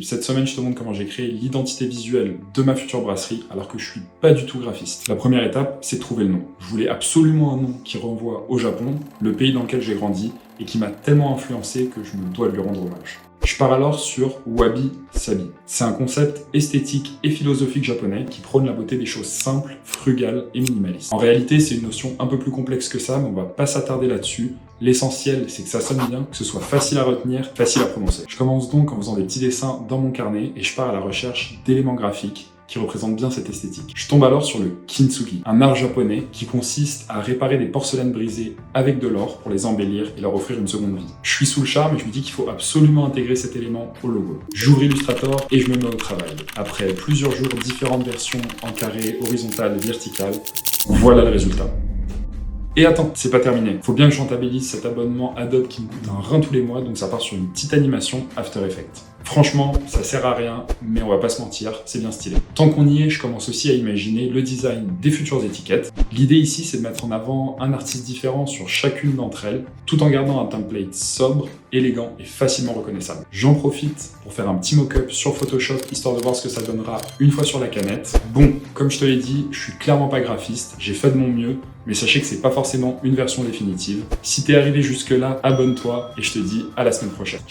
Cette semaine, je te montre comment j'ai créé l'identité visuelle de ma future brasserie alors que je suis pas du tout graphiste. La première étape, c'est de trouver le nom. Je voulais absolument un nom qui renvoie au Japon, le pays dans lequel j'ai grandi et qui m'a tellement influencé que je me dois de lui rendre hommage. Je pars alors sur Wabi Sabi. C'est un concept esthétique et philosophique japonais qui prône la beauté des choses simples, frugales et minimalistes. En réalité, c'est une notion un peu plus complexe que ça, mais on va pas s'attarder là-dessus. L'essentiel, c'est que ça sonne bien, que ce soit facile à retenir, facile à prononcer. Je commence donc en faisant des petits dessins dans mon carnet et je pars à la recherche d'éléments graphiques qui représentent bien cette esthétique. Je tombe alors sur le kintsugi, un art japonais qui consiste à réparer des porcelaines brisées avec de l'or pour les embellir et leur offrir une seconde vie. Je suis sous le charme et je me dis qu'il faut absolument intégrer cet élément au logo. J'ouvre Illustrator et je me mets au travail. Après plusieurs jours, différentes versions en carré, horizontal, vertical, voilà le résultat. Et attends, c'est pas terminé. Faut bien que je rentabilise cet abonnement Adobe qui me coûte un rein tous les mois, donc ça part sur une petite animation After Effects. Franchement, ça sert à rien, mais on va pas se mentir, c'est bien stylé. Tant qu'on y est, je commence aussi à imaginer le design des futures étiquettes. L'idée ici, c'est de mettre en avant un artiste différent sur chacune d'entre elles, tout en gardant un template sobre, élégant et facilement reconnaissable. J'en profite pour faire un petit mock-up sur Photoshop, histoire de voir ce que ça donnera une fois sur la canette. Bon, comme je te l'ai dit, je suis clairement pas graphiste, j'ai fait de mon mieux, mais sachez que c'est pas forcément une version définitive. Si t'es arrivé jusque là, abonne-toi et je te dis à la semaine prochaine.